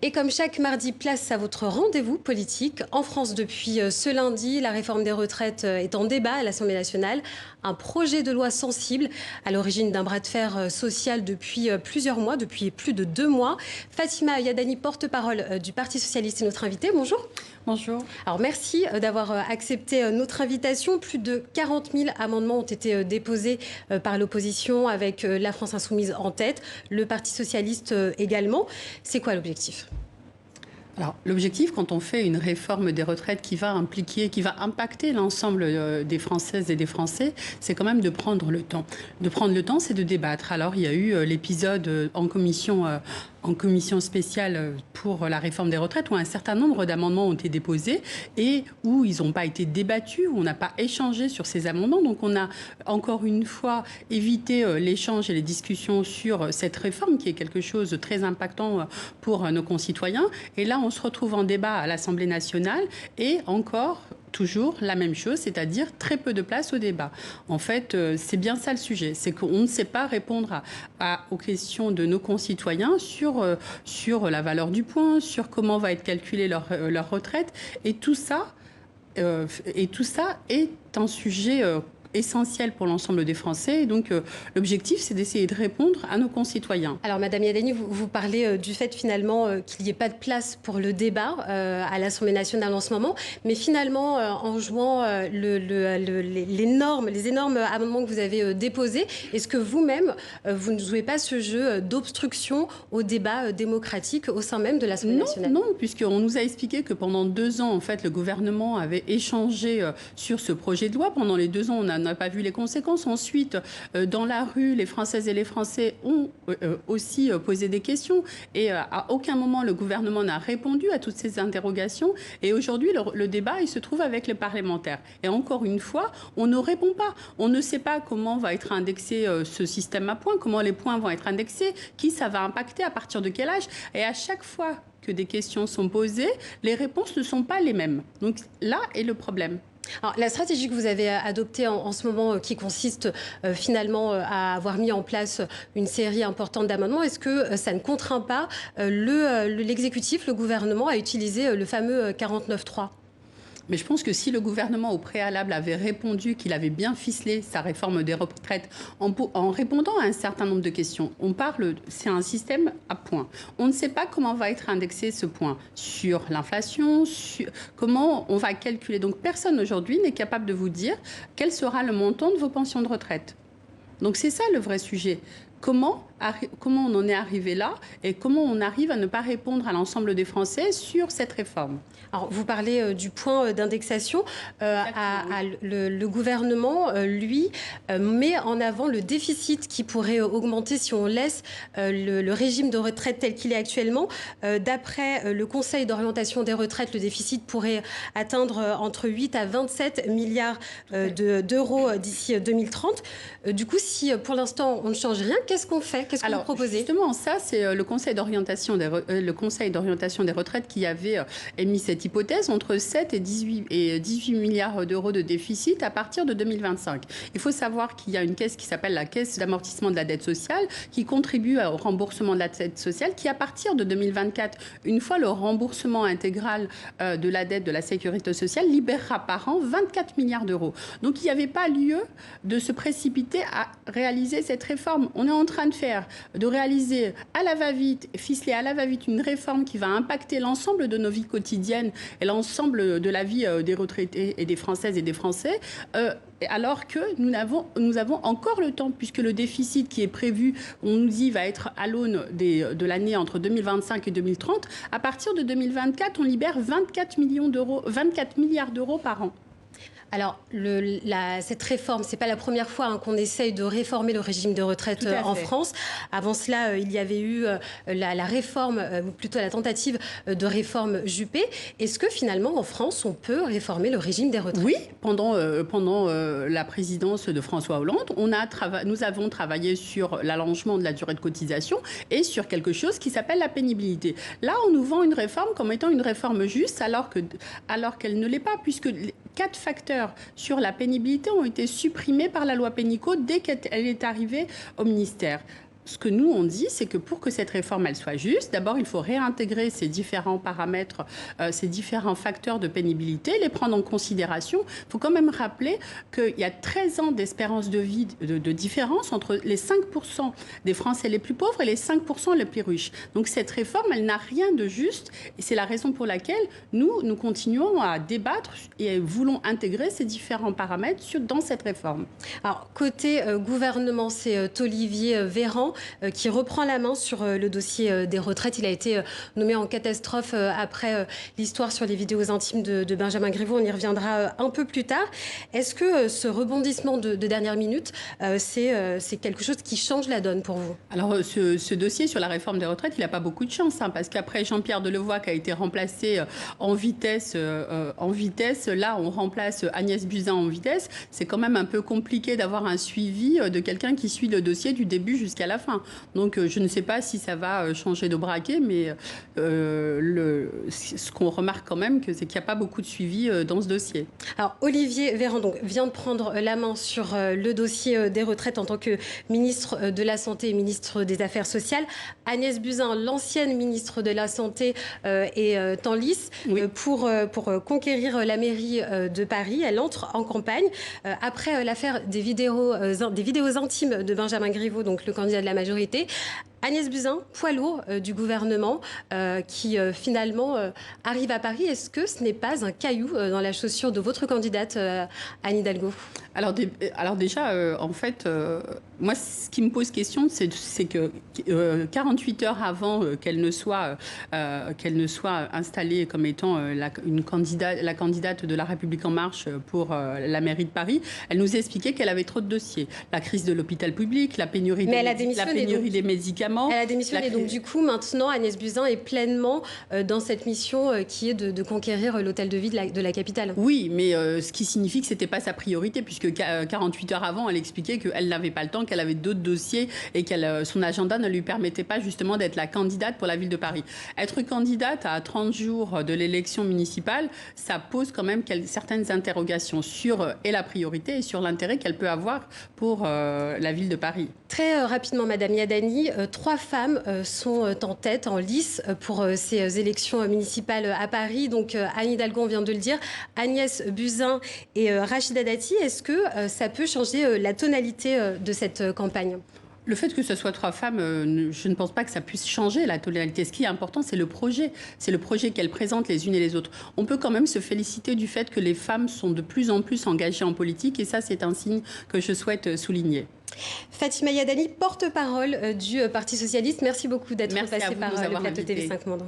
Et comme chaque mardi, place à votre rendez-vous politique. En France, depuis ce lundi, la réforme des retraites est en débat à l'Assemblée nationale. Un projet de loi sensible à l'origine d'un bras de fer social depuis plusieurs mois, depuis plus de 2 mois. Fatima Yadani, porte-parole du Parti socialiste, est notre invitée. Bonjour. Bonjour. Alors merci d'avoir accepté notre invitation. Plus de 40 000 amendements ont été déposés par l'opposition avec la France Insoumise en tête, le Parti socialiste également. C'est quoi l'objectif ? Alors, l'objectif, quand on fait une réforme des retraites qui va impacter l'ensemble des Françaises et des Français, c'est quand même de prendre le temps. De prendre le temps, c'est de débattre. Alors, il y a eu l'épisode en commission spéciale pour la réforme des retraites où un certain nombre d'amendements ont été déposés et où ils n'ont pas été débattus, où on n'a pas échangé sur ces amendements. Donc, on a encore une fois évité l'échange et les discussions sur cette réforme qui est quelque chose de très impactant pour nos concitoyens. Et là, on se retrouve en débat à l'Assemblée nationale et encore toujours la même chose, c'est-à-dire très peu de place au débat. En fait, c'est bien ça le sujet, c'est qu'on ne sait pas répondre aux questions de nos concitoyens sur la valeur du point, sur comment va être calculée leur retraite. Et tout ça est un sujet essentiel pour l'ensemble des Français. Et donc, l'objectif, c'est d'essayer de répondre à nos concitoyens. Alors, Madame Yadani, vous parlez du fait finalement qu'il n'y ait pas de place pour le débat à l'Assemblée nationale en ce moment. Mais finalement, en jouant les énormes amendements que vous avez déposés, est-ce que vous-même, vous ne jouez pas ce jeu d'obstruction au débat démocratique au sein même de l'Assemblée nationale ? Non, puisqu'on nous a expliqué que pendant 2 ans, en fait, le gouvernement avait échangé sur ce projet de loi. Pendant les 2 ans, on n'a pas vu les conséquences. Ensuite, dans la rue, les Françaises et les Français ont aussi posé des questions. Et à aucun moment, le gouvernement n'a répondu à toutes ces interrogations. Et aujourd'hui, le débat, il se trouve avec les parlementaires. Et encore une fois, on ne répond pas. On ne sait pas comment va être indexé ce système à points, comment les points vont être indexés, qui ça va impacter, à partir de quel âge. Et à chaque fois que des questions sont posées, les réponses ne sont pas les mêmes. Donc là est le problème. Alors, la stratégie que vous avez adoptée en ce moment, qui consiste finalement à avoir mis en place une série importante d'amendements, est-ce que ça ne contraint pas l'exécutif, le gouvernement, à utiliser le fameux 49.3 ? Mais je pense que si le gouvernement, au préalable, avait répondu qu'il avait bien ficelé sa réforme des retraites en répondant à un certain nombre de questions, c'est un système à points. On ne sait pas comment va être indexé ce point sur l'inflation, comment on va calculer. Donc personne aujourd'hui n'est capable de vous dire quel sera le montant de vos pensions de retraite. Donc c'est ça le vrai sujet. Comment on en est arrivé là et comment on arrive à ne pas répondre à l'ensemble des Français sur cette réforme. Alors, vous parlez du point d'indexation. Le gouvernement, lui, met en avant le déficit qui pourrait augmenter si on laisse le régime de retraite tel qu'il est actuellement. D'après le Conseil d'orientation des retraites, le déficit pourrait atteindre entre 8 à 27 milliards d'euros d'ici 2030. Du coup, si pour l'instant on ne change rien, qu'est-ce qu'on fait ? Qu'est-ce que vous proposez ? Justement, ça, c'est le Conseil d'orientation des retraites qui avait émis cette hypothèse entre 7 et 18 milliards d'euros de déficit à partir de 2025. Il faut savoir qu'il y a une caisse qui s'appelle la Caisse d'amortissement de la dette sociale qui contribue au remboursement de la dette sociale qui, à partir de 2024, une fois le remboursement intégral de la dette de la sécurité sociale, libérera par an 24 milliards d'euros. Donc, il n'y avait pas lieu de se précipiter à réaliser cette réforme. On est en train de réaliser à la va-vite, ficeler à la va-vite une réforme qui va impacter l'ensemble de nos vies quotidiennes et l'ensemble de la vie des retraités et des Françaises et des Français, alors que nous avons encore le temps, puisque le déficit qui est prévu, on nous dit, va être à l'aune de l'année entre 2025 et 2030. À partir de 2024, on libère 24 milliards d'euros par an. Alors, cette réforme, ce n'est pas la première fois qu'on essaye de réformer le régime de retraite en France. Avant cela, il y avait eu la réforme, ou plutôt la tentative de réforme Juppé. Est-ce que finalement, en France, on peut réformer le régime des retraites ? Oui, pendant la présidence de François Hollande, nous avons travaillé sur l'allongement de la durée de cotisation et sur quelque chose qui s'appelle la pénibilité. Là, on nous vend une réforme comme étant une réforme juste, alors qu'elle ne l'est pas, puisque 4 facteurs sur la pénibilité ont été supprimés par la loi Pénicaud dès qu'elle est arrivée au ministère. ce que nous, on dit, c'est que pour que cette réforme, elle soit juste, d'abord, il faut réintégrer ces différents paramètres, ces différents facteurs de pénibilité, les prendre en considération. Il faut quand même rappeler qu'il y a 13 ans d'espérance de vie de différence entre les 5% des Français les plus pauvres et les 5% les plus riches. Donc cette réforme, elle n'a rien de juste. Et c'est la raison pour laquelle nous continuons à débattre et voulons intégrer ces différents paramètres dans cette réforme. Alors, côté gouvernement, c'est Olivier Véran qui reprend la main sur le dossier des retraites. Il a été nommé en catastrophe après l'histoire sur les vidéos intimes de Benjamin Griveaux. On y reviendra un peu plus tard. Est-ce que ce rebondissement de dernière minute, c'est quelque chose qui change la donne pour vous? Alors, ce dossier sur la réforme des retraites, il n'a pas beaucoup de chance, parce qu'après Jean-Pierre Delevoye qui a été remplacé en vitesse, là, on remplace Agnès Buzyn en vitesse. C'est quand même un peu compliqué d'avoir un suivi de quelqu'un qui suit le dossier du début jusqu'à la fin. Donc, je ne sais pas si ça va changer de braquet, mais ce qu'on remarque quand même, c'est qu'il n'y a pas beaucoup de suivi dans ce dossier. Alors, Olivier Véran vient de prendre la main sur le dossier des retraites en tant que ministre de la Santé et ministre des Affaires sociales. Agnès Buzyn, l'ancienne ministre de la Santé, est en lice pour conquérir la mairie de Paris. Elle entre en campagne après l'affaire des vidéos intimes de Benjamin Griveaux, donc le candidat de la majorité. Agnès Buzyn, poids lourd du gouvernement, qui finalement arrive à Paris. Est-ce que ce n'est pas un caillou dans la chaussure de votre candidate, Anne Hidalgo? Alors déjà, en fait, moi, ce qui me pose question, c'est que 48 heures avant qu'elle ne soit installée comme étant la candidate de La République En Marche pour la mairie de Paris, elle nous a expliqué qu'elle avait trop de dossiers. La crise de l'hôpital public, la pénurie des médicaments. Elle a démissionné, donc du coup, maintenant, Agnès Buzyn est pleinement dans cette mission qui est de conquérir l'hôtel de ville de la capitale. Oui, mais ce qui signifie que ce n'était pas sa priorité, puisque 48 heures avant, elle expliquait qu'elle n'avait pas le temps, qu'elle avait d'autres dossiers et que son agenda ne lui permettait pas justement d'être la candidate pour la ville de Paris. Être candidate à 30 jours de l'élection municipale, ça pose quand même certaines interrogations sur la priorité et sur l'intérêt qu'elle peut avoir pour la ville de Paris. Très rapidement, Madame Yadani, 3 femmes sont en tête, en lice pour ces élections municipales à Paris. Donc Anne Hidalgo, on vient de le dire, Agnès Buzyn et Rachida Dati. Est-ce que ça peut changer la tonalité de cette campagne ? Le fait que ce soit 3 femmes, je ne pense pas que ça puisse changer la tonalité. Ce qui est important, c'est le projet. C'est le projet qu'elles présentent les unes et les autres. On peut quand même se féliciter du fait que les femmes sont de plus en plus engagées en politique. Et ça, c'est un signe que je souhaite souligner. Fatima Yadani, porte-parole du Parti socialiste. Merci beaucoup d'être passée par le plateau TV5 Monde.